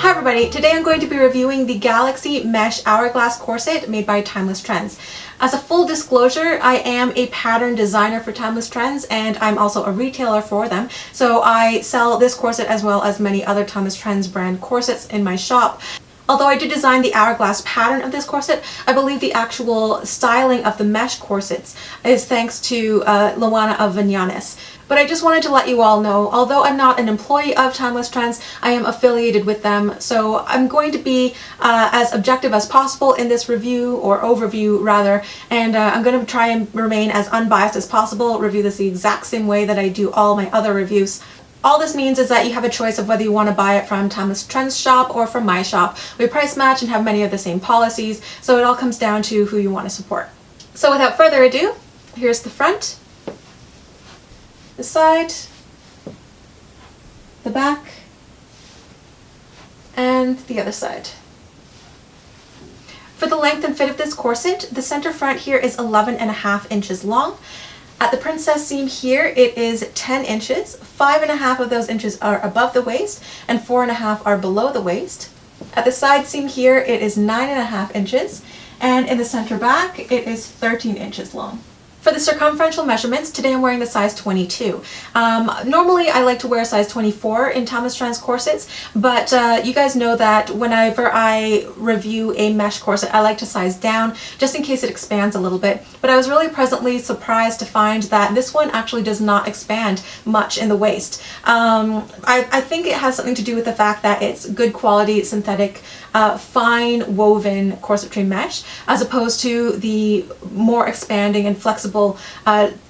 Hi everybody, today I'm going to be reviewing the Galaxy Mesh Hourglass Corset made by Timeless Trends. As a full disclosure, I am a pattern designer for Timeless Trends and I'm also a retailer for them. So I sell this corset as well as many other Timeless Trends brand corsets in my shop. Although I did design the hourglass pattern of this corset, I believe the actual styling of the mesh corsets is thanks to Luana of Vinyanes. But I just wanted to let you all know, although I'm not an employee of Timeless Trends, I am affiliated with them, so I'm going to be as objective as possible in this review, or overview rather, and I'm going to try and remain as unbiased as possible, review this the exact same way that I do all my other reviews. All this means is that you have a choice of whether you want to buy it from Timeless Trends shop or from my shop. We price match and have many of the same policies, so it all comes down to who you want to support. So without further ado, here's the front, the side, the back, and the other side. For the length and fit of this corset, the center front here is 11.5 inches long. At the princess seam here, it is 10 inches. 5.5 of those inches are above the waist and 4.5 are below the waist. At the side seam here, it is 9.5 inches, and in the center back, it is 13 inches long. For the circumferential measurements, today I'm wearing the size 22. Normally I like to wear a size 24 in Timeless Trends corsets, but you guys know that whenever I review a mesh corset, I like to size down just in case it expands a little bit. But I was really pleasantly surprised to find that this one actually does not expand much in the waist. I think it has something to do with the fact that it's good quality synthetic fine woven corsetry mesh, as opposed to the more expanding and flexible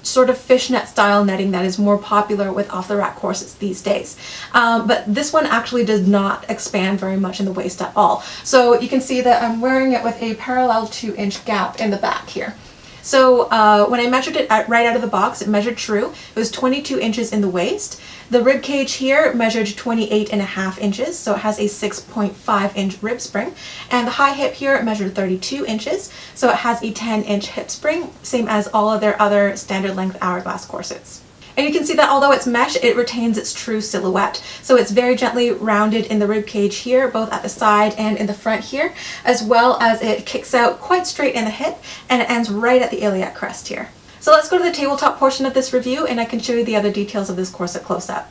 sort of fishnet style netting that is more popular with off-the-rack corsets these days. But this one actually does not expand very much in the waist at all. So you can see that I'm wearing it with a parallel 2-inch gap in the back here. So when I measured it right out of the box, it measured true. It was 22 inches in the waist. The rib cage here measured 28.5 inches, so it has a 6.5 inch rib spring. And the high hip here measured 32 inches, so it has a 10-inch hip spring, same as all of their other standard length hourglass corsets. And you can see that although it's mesh, it retains its true silhouette. So it's very gently rounded in the rib cage here, both at the side and in the front here, as well as it kicks out quite straight in the hip, and it ends right at the iliac crest here. So let's go to the tabletop portion of this review and I can show you the other details of this corset close up.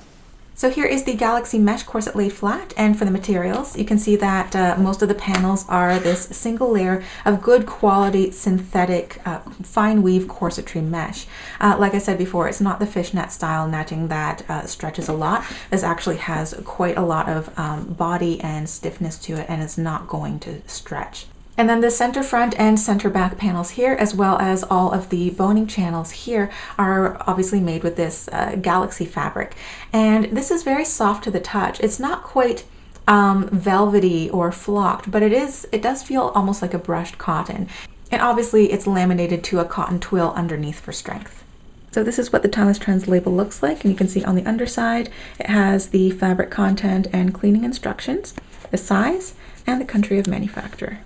So here is the Galaxy Mesh corset laid flat, and for the materials, you can see that most of the panels are this single layer of good quality synthetic fine weave corsetry mesh. Like I said before, it's not the fishnet style netting that stretches a lot. This actually has quite a lot of body and stiffness to it, and it's not going to stretch. And then the center front and center back panels here, as well as all of the boning channels here, are obviously made with this Galaxy fabric. And this is very soft to the touch. It's not quite velvety or flocked, but it does feel almost like a brushed cotton. And obviously it's laminated to a cotton twill underneath for strength. So this is what the Timeless Trends label looks like, and you can see on the underside it has the fabric content and cleaning instructions, the size, and the country of manufacture.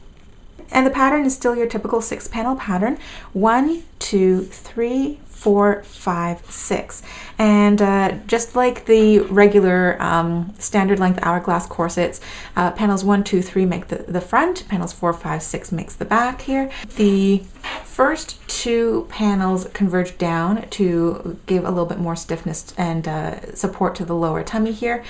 And the pattern is still your typical 6-panel pattern: 1, 2, 3, 4, 5, 6. And just like the regular standard length hourglass corsets, panels 1, 2, 3 make the front, panels 4, 5, 6 makes the back here. The first 2 panels converge down to give a little bit more stiffness and support to the lower tummy here.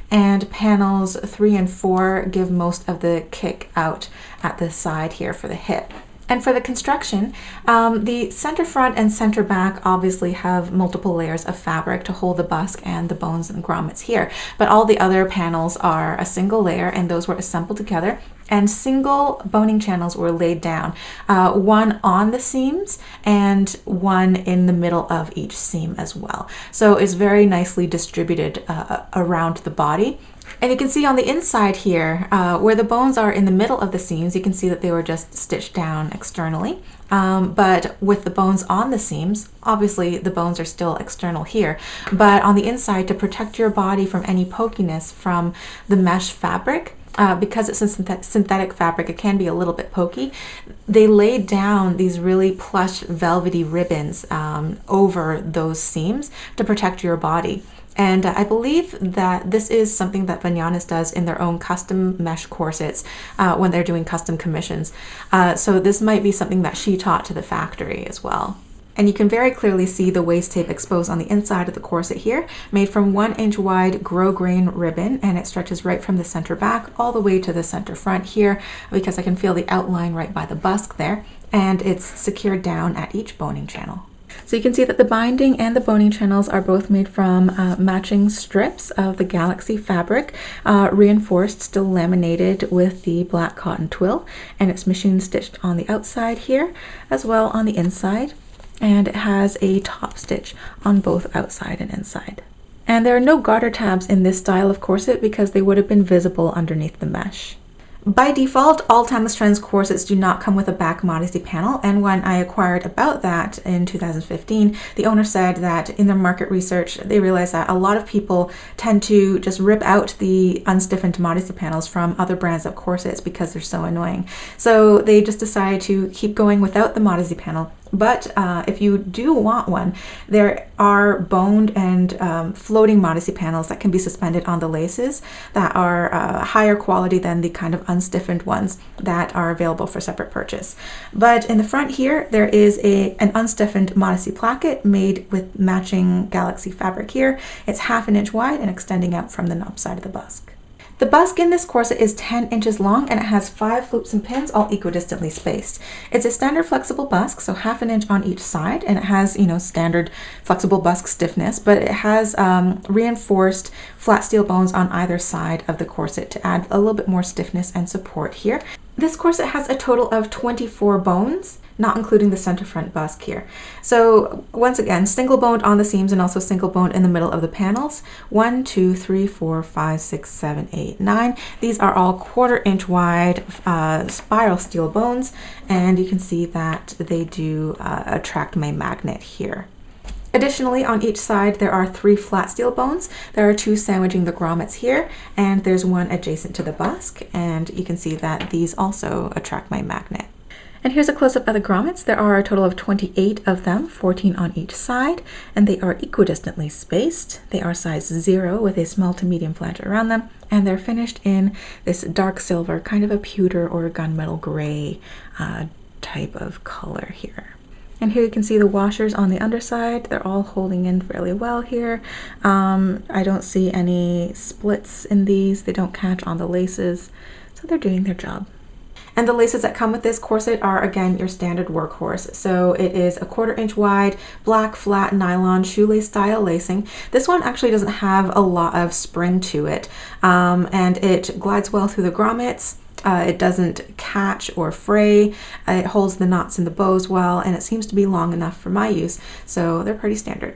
And panels 3 and 4 give most of the kick out at the side here for the hip. And for the construction, the center front and center back obviously have multiple layers of fabric to hold the busk and the bones and grommets here. But all the other panels are a single layer, and those were assembled together. And single boning channels were laid down, one on the seams and one in the middle of each seam as well. So it's very nicely distributed around the body. And you can see on the inside here, where the bones are in the middle of the seams, you can see that they were just stitched down externally. But with the bones on the seams, obviously the bones are still external here. But on the inside, to protect your body from any pokiness from the mesh fabric, because it's a synthetic fabric, it can be a little bit pokey. They laid down these really plush velvety ribbons over those seams to protect your body. And I believe that this is something that Vignanus does in their own custom mesh corsets when they're doing custom commissions. So this might be something that she taught to the factory as well. And you can very clearly see the waist tape exposed on the inside of the corset here, made from 1 inch wide grosgrain ribbon, and it stretches right from the center back all the way to the center front here, because I can feel the outline right by the busk there, and it's secured down at each boning channel. So you can see that the binding and the boning channels are both made from matching strips of the Galaxy fabric, reinforced, still laminated with the black cotton twill, and it's machine stitched on the outside here as well on the inside. And it has a top stitch on both outside and inside. And there are no garter tabs in this style of corset because they would have been visible underneath the mesh. By default, all Timeless Trends corsets do not come with a back modesty panel, and when I acquired About That in 2015, the owner said that in their market research, they realized that a lot of people tend to just rip out the unstiffened modesty panels from other brands of corsets because they're so annoying. So they just decided to keep going without the modesty panel. But if you do want one, there are boned and floating modesty panels that can be suspended on the laces that are higher quality than the kind of unstiffened ones that are available for separate purchase. But in the front here, there is an unstiffened modesty placket made with matching Galaxy fabric here. It's 1/2 inch wide and extending out from the knob side of the busk. The busk in this corset is 10 inches long, and it has 5 loops and pins all equidistantly spaced. It's a standard flexible busk, so 1/2 inch on each side, and it has, standard flexible busk stiffness, but it has reinforced flat steel bones on either side of the corset to add a little bit more stiffness and support here. This corset has a total of 24 bones, not including the center front busk here. So once again, single boned on the seams and also single boned in the middle of the panels. 1, 2, 3, 4, 5, 6, 7, 8, 9. These are all 1/4 inch wide spiral steel bones, and you can see that they do attract my magnet here. Additionally, on each side, there are 3 flat steel bones. There are 2 sandwiching the grommets here, and there's 1 adjacent to the busk, and you can see that these also attract my magnet. And here's a close-up of the grommets. There are a total of 28 of them, 14 on each side, and they are equidistantly spaced. They are size 0 with a small to medium flange around them, and they're finished in this dark silver, kind of a pewter or gunmetal gray type of color here. And here you can see the washers on the underside. They're all holding in fairly well here. I don't see any splits in these. They don't catch on the laces, so they're doing their job. And the laces that come with this corset are, again, your standard workhorse. So it is a 1/4 inch wide, black flat nylon shoelace style lacing. This one actually doesn't have a lot of spring to it, and it glides well through the grommets. It doesn't catch or fray. It holds the knots in the bows well, and it seems to be long enough for my use, so they're pretty standard.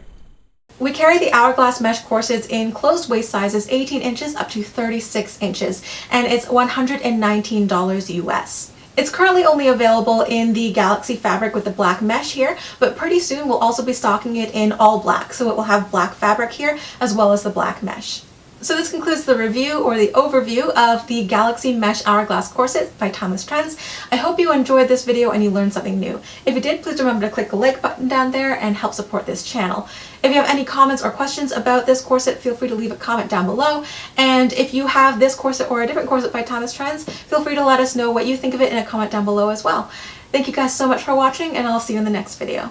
We carry the Hourglass mesh corsets in closed waist sizes 18 inches up to 36 inches, and it's $119 US. It's currently only available in the Galaxy fabric with the black mesh here, but pretty soon we'll also be stocking it in all black, so it will have black fabric here as well as the black mesh. So this concludes the review or the overview of the Galaxy Mesh Hourglass Corset by Timeless Trends. I hope you enjoyed this video and you learned something new. If you did, please remember to click the like button down there and help support this channel. If you have any comments or questions about this corset, feel free to leave a comment down below. And if you have this corset or a different corset by Timeless Trends, feel free to let us know what you think of it in a comment down below as well. Thank you guys so much for watching, and I'll see you in the next video.